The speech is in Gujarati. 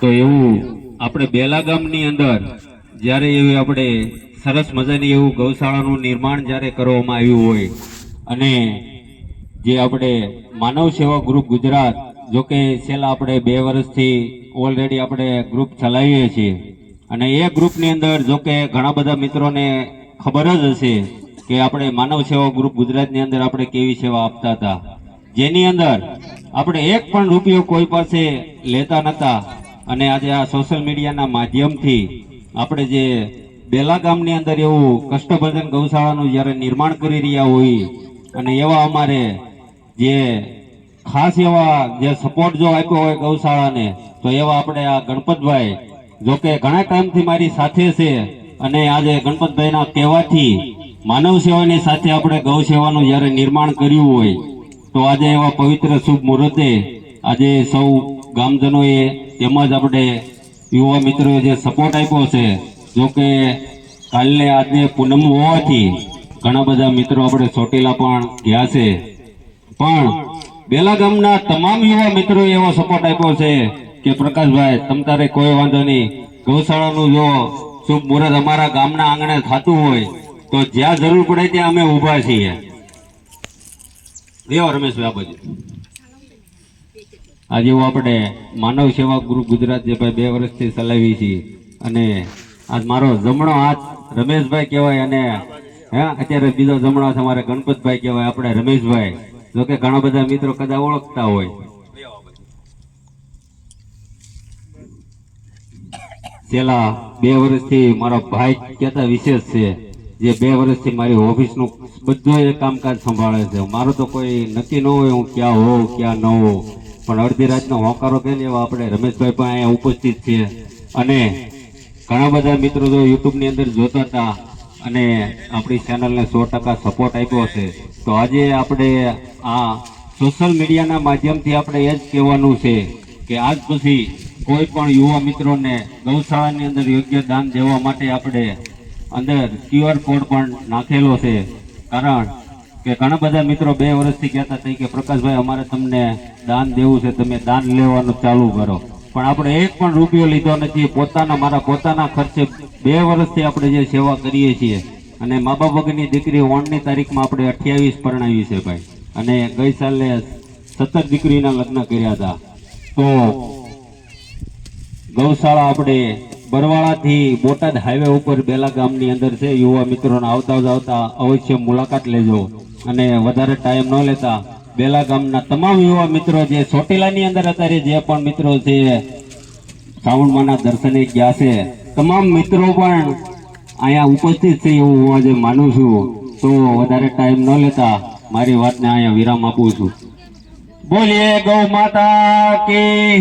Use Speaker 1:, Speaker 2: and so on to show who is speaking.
Speaker 1: તો એવું આપણે બેલા ગામની અંદર જ્યારે એવી આપણે સરસ મજાની એવું ગૌશાળાનું નિર્માણ જ્યારે કરવામાં આવ્યું હોય અને જે આપણે માનવ સેવા ગ્રુપ ગુજરાત જો કે છેલ્લા આપણે 2 વર્ષથી ઓલરેડી આપણે ગ્રુપ ચલાવીએ છીએ અને એ ગ્રુપની અંદર જો કે ઘણા બધા મિત્રોને ખબર જ હશે કે આપણે માનવ સેવા ગ્રુપ ગુજરાતની અંદર આપણે કેવી સેવા આપતા હતા, જેની અંદર આપણે એક પણ રૂપિયો કોઈ પાસે લેતા નહોતા. અને આજે આ સોશિયલ મીડિયાના માધ્યમથી આપણે જે બેલા ગામની અંદર એવું કષ્ટભંજન ગૌશાળાનું જ્યારે નિર્માણ કરી રહ્યા હોય અને એવા અમારે જે ખાસ એવા જે સપોર્ટ જો આપ્યો હોય ગૌશાળાને તો એવા આપણે આ ગણપતભાઈ જો કે ઘણા ટાઈમથી મારી સાથે છે અને આજે ગણપતભાઈના કહેવાથી માનવ સેવાની સાથે આપણે ગૌ સેવાનું જ્યારે નિર્માણ કર્યું હોય તો આજે એવા પવિત્ર શુભ મુહૂર્તે આજે સૌ ગામજનોએ તેમજ આપણે યુવા મિત્રોએ જે સપોર્ટ આપ્યો છે જો કે કાલને આજે પૂનમ હોવાથી ઘણા બધા મિત્રો આપણે ચોટીલા પણ ગયા છે પણ બેલા ગામના તમામ યુવા મિત્રોએ એવો સપોર્ટ આપ્યો છે કે પ્રકાશભાઈ તમ તારે કોઈ વાંધો નહીં, ગૌશાળાનું જો શુભ મુહૂર્ત અમારા ગામના આંગણે થતું હોય તો જ્યાં જરૂર પડે ત્યાં અમે ઊભા છીએ. દેવો રમેશભાઈ આ બાજુ આજે આપણે માનવ સેવા ગ્રુપ ગુજરાત જે ભાઈ 2 વર્ષથી ચલાવી છીએ અને આજ મારો જમણો હાથ રમેશભાઈ કહેવાય અને અત્યારે બીજો જમણો હાથ અમારે ગણપતભાઈ કહેવાય આપણે રમેશભાઈ જો કે ઘણા બધા મિત્રો કદાચ ઓળખતા હોય. છેલ્લા 2 વર્ષથી મારો ભાઈ કહેતા વિશેષ છે જે 2 વર્ષથી મારી ઓફિસનું બધું એ કામકાજ સંભાળે છે. મારું તો કોઈ નક્કી ન હોય હું ક્યાં હોઉં ક્યાં ન હોઉં પણ અડધી રાતનો હોકારો કે ને એવા આપણે રમેશભાઈ પણ અહીંયા ઉપસ્થિત છે અને ઘણા બધા મિત્રો જો યુટ્યુબની અંદર જોતા હતા અને આપણી ચેનલને 100% સપોર્ટ આપ્યો છે તો આજે આપણે આ સોશિયલ મીડિયાના માધ્યમથી આપણે એ જ કહેવાનું છે કે આજ પછી કોઈ પણ યુવા મિત્રોને ગૌશાળાની અંદર યોગ્ય દાન દેવા માટે આપણે અંદર QR કોડ પણ નાખેલો છે. કારણ કે ઘણા બધા મિત્રો 2 વર્ષથી કહેતા હતા કે પ્રકાશભાઈ અમારે તમને દાન દેવું છે, તમે દાન લેવાનું ચાલુ કરો, પણ આપણે એક પણ રૂપિયો લીધો નથી. મારા પોતાના ખર્ચે 2 વર્ષથી આપણે જે સેવા કરીએ છીએ અને મા બાપ વગરની દીકરી 9ની તારીખમાં આપણે 28 પરણાવી છે ભાઈ અને ગઈ સાલે 17 દીકરીના લગ્ન કર્યા હતા. તો ગૌશાળા આપણે બરવાળાથી બોટાદ હાઈવે ઉપર બેલા ગામની અંદર છે. યુવા મિત્રોને આવતા અવશ્ય મુલાકાત લેજો અને વધારે ટાઈમ ન લેતા બેલા ગામના તમામ યુવા મિત્રો જે ચોટીલાની અંદર અત્યારે જે પણ મિત્રો છે શ્રાવણમાના દર્શને ગયા છે તમામ મિત્રો પણ અહીંયા ઉપસ્થિત છે એવું હું આજે માનું છું. તો વધારે ટાઈમ ન લેતા મારી વાતને અહીંયા વિરામ આપું છું. બોલીએ ગૌ માતા કી